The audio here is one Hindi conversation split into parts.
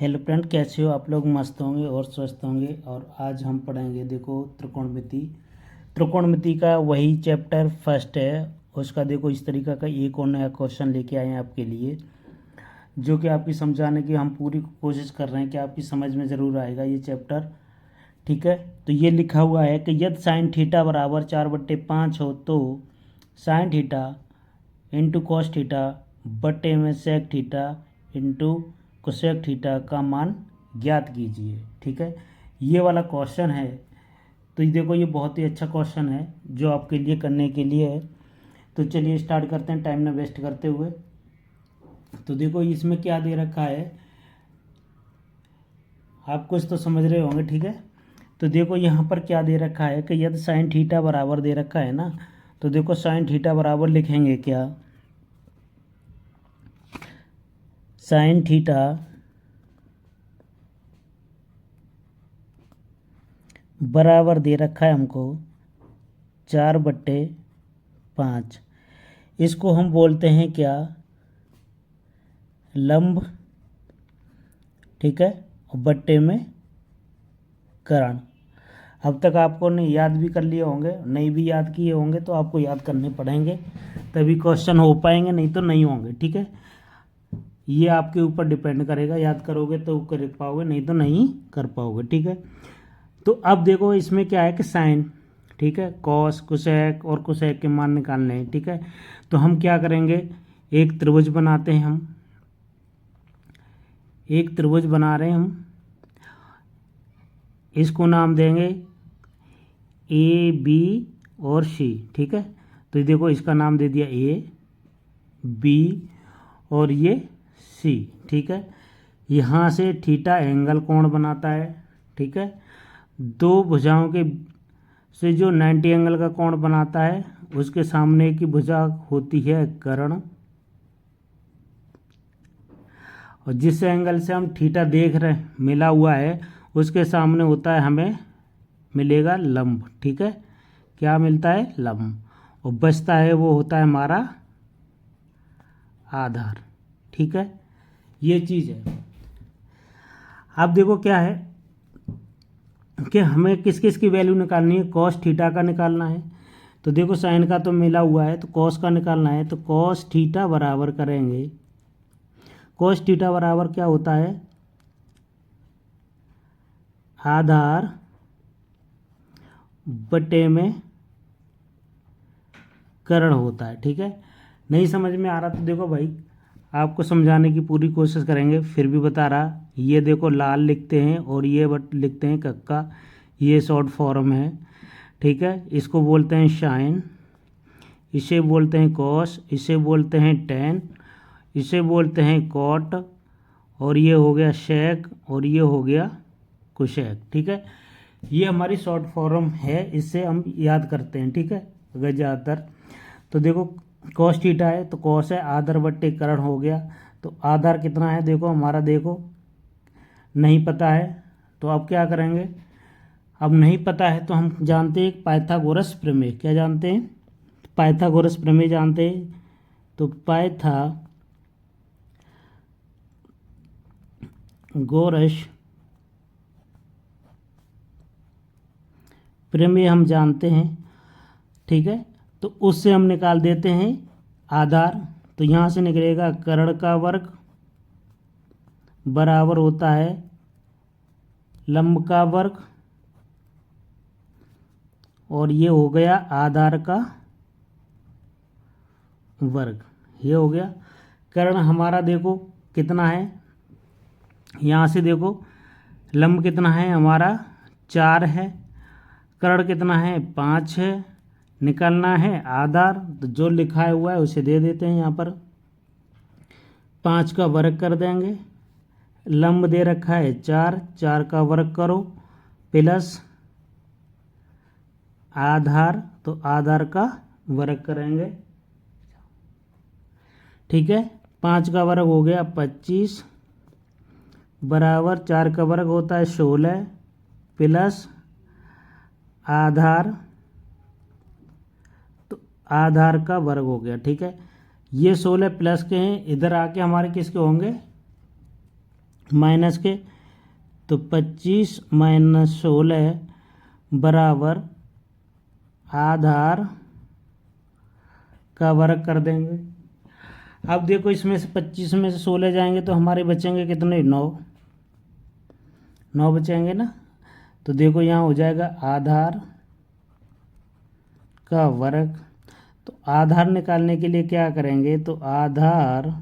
हेलो फ्रेंड, कैसे हो आप लोग? मस्त होंगे और स्वस्थ होंगे। और आज हम पढ़ेंगे, देखो, त्रिकोणमिति। त्रिकोणमिति का वही चैप्टर फर्स्ट है, उसका देखो इस तरीका का एक और नया क्वेश्चन लेके आए हैं आपके लिए, जो कि आपकी समझाने की हम पूरी कोशिश कर रहे हैं कि आपकी समझ में ज़रूर आएगा ये चैप्टर। ठीक है, तो ये लिखा हुआ है कि यदि साइन थीटा बराबर 4/5 हो तो sine theta into cos theta बटे में sec theta into cosec theta का मान ज्ञात कीजिए। ठीक है, ये वाला क्वेश्चन है। तो ये देखो, ये बहुत ही अच्छा क्वेश्चन है जो आपके लिए करने के लिए है। तो चलिए स्टार्ट करते हैं टाइम ना वेस्ट करते हुए। तो देखो इसमें क्या दे रखा है, आप कुछ तो समझ रहे होंगे। ठीक है, तो देखो यहाँ पर क्या दे रखा है कि यदि साइन थीटा बराबर दे रखा है ना, तो देखो साइन थीटा बराबर लिखेंगे क्या, साइन थीटा बराबर दे रखा है हमको 4/5। इसको हम बोलते हैं क्या, लंब। ठीक है, और बट्टे में कर्ण। अब तक आपको ने याद भी कर लिए होंगे, नहीं भी याद किए होंगे तो आपको याद करने पड़ेंगे, तभी क्वेश्चन हो पाएंगे, नहीं तो नहीं होंगे। ठीक है, ये आपके ऊपर डिपेंड करेगा, याद करोगे तो कर पाओगे, नहीं तो नहीं कर पाओगे। ठीक है, तो अब देखो इसमें क्या है कि साइन, ठीक है, कॉस, कोसेक और कोसेक के मान निकालने हैं। ठीक है, तो हम क्या करेंगे, एक त्रिभुज बनाते हैं। हम एक त्रिभुज बना रहे हैं, हम इसको नाम देंगे ए, बी और सी। ठीक है, तो ये देखो इसका नाम दे दिया ए, बी और ये सी। ठीक है, यहाँ से थीटा एंगल कोण बनाता है। ठीक है, दो भुजाओं के से जो 90 एंगल का कोण बनाता है, उसके सामने की भुजा होती है कर्ण, और जिस एंगल से हम थीटा देख रहे मिला हुआ है, उसके सामने होता है, हमें मिलेगा लंब। ठीक है, क्या मिलता है, लंब। और बचता है वो होता है हमारा आधार। ठीक है, ये चीज़ है। अब देखो क्या है कि हमें किस किस की वैल्यू निकालनी है, कॉस थीटा का निकालना है। तो देखो साइन का तो मिला हुआ है, तो कॉस का निकालना है। तो कॉस थीटा बराबर करेंगे, कॉस थीटा बराबर क्या होता है, आधार बटे में कर्ण होता है। ठीक है, नहीं समझ में आ रहा तो देखो भाई, आपको समझाने की पूरी कोशिश करेंगे, फिर भी बता रहा। ये देखो लाल लिखते हैं और ये बट लिखते हैं कक्का, ये शॉर्ट फॉर्म है। ठीक है, इसको बोलते हैं साइन, इसे बोलते हैं कॉस, इसे बोलते हैं टेन, इसे बोलते हैं कॉट, और ये हो गया शेक, और ये हो गया कुशेक। ठीक है, ये हमारी शॉर्ट फॉर्म है, इससे हम याद करते हैं। ठीक है, अगर ज़्यादातर तो देखो कॉस थीटा है तो कॉस है, आधार बट्टे कर्ण हो गया। तो आधार कितना है देखो हमारा, देखो नहीं पता है, तो अब क्या करेंगे, अब नहीं पता है तो हम जानते हैं पाइथागोरस प्रमेय। क्या जानते हैं, पाइथागोरस प्रमेय जानते हैं। तो पाइथागोरस प्रमेय हम जानते हैं। ठीक है, तो उससे हम निकाल देते हैं आधार। तो यहाँ से निकलेगा कर्ण का वर्ग बराबर होता है लंब का वर्ग, और ये हो गया आधार का वर्ग। ये हो गया कर्ण हमारा, देखो कितना है, यहाँ से देखो लंब कितना है हमारा 4 है, कर्ण कितना है 5 है, निकालना है आधार। तो जो लिखा हुआ है उसे दे देते हैं, यहाँ पर 5 का वर्ग कर देंगे, लंब दे रखा है 4, 4 का वर्ग करो प्लस आधार, तो आधार का वर्ग करेंगे। ठीक है, 5 का वर्ग हो गया 25 बराबर 4 का वर्ग होता है 16 प्लस आधार, तो आधार का वर्ग हो गया। ठीक है, ये 16 प्लस के हैं, इधर आके हमारे किसके होंगे, माइनस के, तो 25 माइनस 16 बराबर आधार का वर्ग कर देंगे। अब देखो इसमें से 25 में से 16 जाएंगे तो हमारे बचेंगे कितने, 9 बचेंगे ना। तो देखो यहाँ हो जाएगा आधार का वर्ग। तो आधार निकालने के लिए क्या करेंगे, तो आधार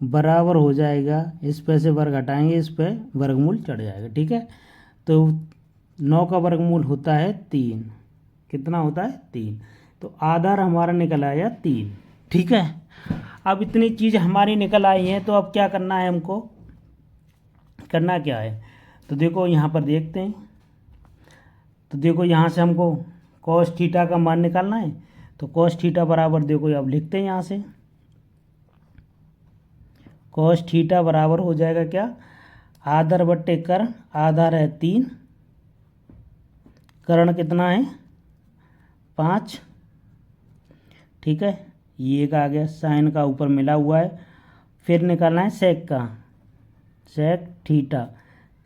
बराबर हो जाएगा, इस पे से वर्ग हटाएंगे, इस पे वर्गमूल चढ़ जाएगा। ठीक है, तो 9 का वर्गमूल होता है 3। कितना होता है, 3। तो आधार हमारा निकल आया 3। ठीक है, अब इतनी चीज़ हमारी निकल आई हैं, तो अब क्या करना है हमको, करना क्या है, तो देखो यहाँ पर देखते हैं। तो देखो यहाँ से हमको कॉस थीटा का मान निकालना है। तो कॉस थीटा बराबर देखो अब लिखते हैं यहाँ से, कॉस थीटा बराबर हो जाएगा क्या, आधार बट्टे कर्ण, आधार है 3, कर्ण कितना है 5। ठीक है, ये एक आ गया, साइन का ऊपर मिला हुआ है। फिर निकालना है सेक का, सेक थीटा।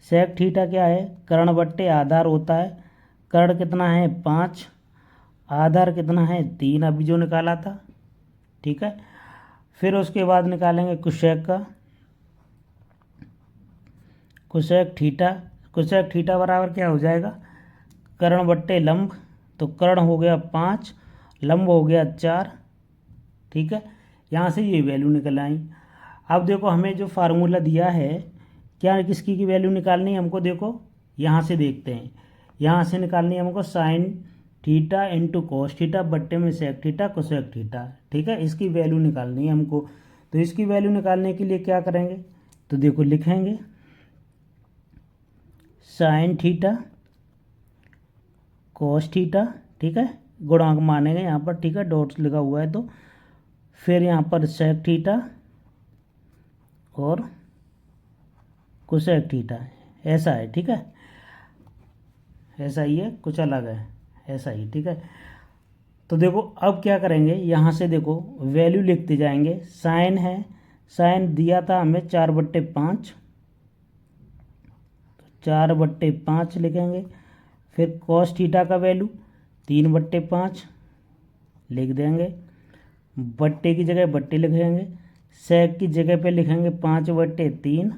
सेक थीटा क्या है, कर्ण बट्टे आधार होता है। कर्ण कितना है 5, आधार कितना है 3, अभी जो निकाला था। ठीक है, फिर उसके बाद निकालेंगे कुशेक का, कुशेक थीटा। कुशेक थीटा बराबर क्या हो जाएगा, कर्ण बट्टे लंब। तो कर्ण हो गया 5, लंब हो गया 4। ठीक है, यहाँ से ये वैल्यू निकल आई। अब देखो हमें जो फार्मूला दिया है, क्या किसकी की वैल्यू निकालनी है हमको, देखो यहाँ से देखते हैं। यहाँ से निकालनी है हमको sign theta into cos theta बट्टे में सेक थीटा कोसेक थीटा। ठीक है, इसकी वैल्यू निकालनी है हमको। तो इसकी वैल्यू निकालने के लिए क्या करेंगे, तो देखो लिखेंगे साइन थीटा कॉस थीटा। ठीक है, गुणांक मानेंगे यहाँ पर। ठीक है, डॉट्स लिखा हुआ है। तो फिर यहाँ पर सेक थीटा और कोसेक थीटा, ऐसा है। ठीक है, ऐसा ही है, कुछ अलग है, ऐसा ही। ठीक है, तो देखो अब क्या करेंगे, यहाँ से देखो वैल्यू लिखते जाएंगे। साइन है, साइन दिया था हमें 4/5, 4/5 लिखेंगे। फिर कॉस थीटा का वैल्यू 3/5 लिख देंगे, बट्टे की जगह बट्टे लिखेंगे, सेक की जगह पे लिखेंगे 5/3।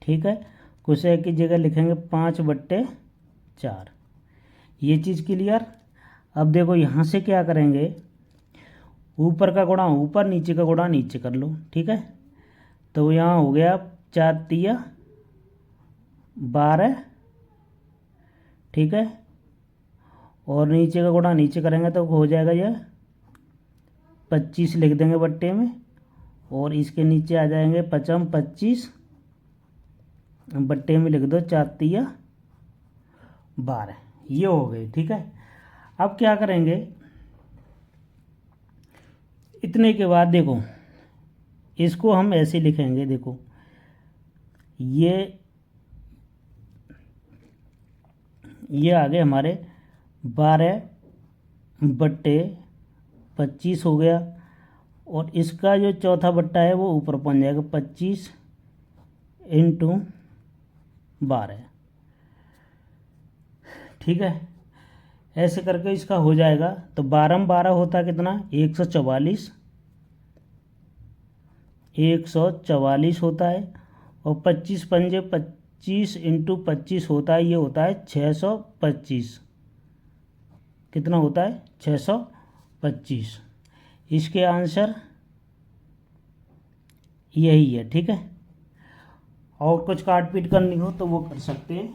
ठीक है, कोसेक की जगह लिखेंगे 5/4। ये चीज़ क्लियर। अब देखो यहाँ से क्या करेंगे, ऊपर का गुणा ऊपर, नीचे का गुणा नीचे कर लो। ठीक है, तो यहाँ हो गया 4 तिया 12। ठीक है, और नीचे का गुणा नीचे करेंगे तो हो जाएगा यह 25 लिख देंगे बट्टे में, और इसके नीचे आ जाएंगे 25 बट्टे में लिख दो 4 तिया 12। ये हो गए। ठीक है, अब क्या करेंगे, इतने के बाद देखो इसको हम ऐसे लिखेंगे। देखो ये आगे हमारे 12/25 हो गया, और इसका जो चौथा बट्टा है वो ऊपर पहुंच जाएगा 25 × 12। ठीक है, ऐसे करके इसका हो जाएगा। तो 12 होता है कितना, 144, 144 होता है। और 25 पंजे 25 × 25 होता है, ये होता है 625। कितना होता है 625। इसके आंसर यही है। ठीक है, और कुछ काट पीट करनी हो तो वो कर सकते हैं।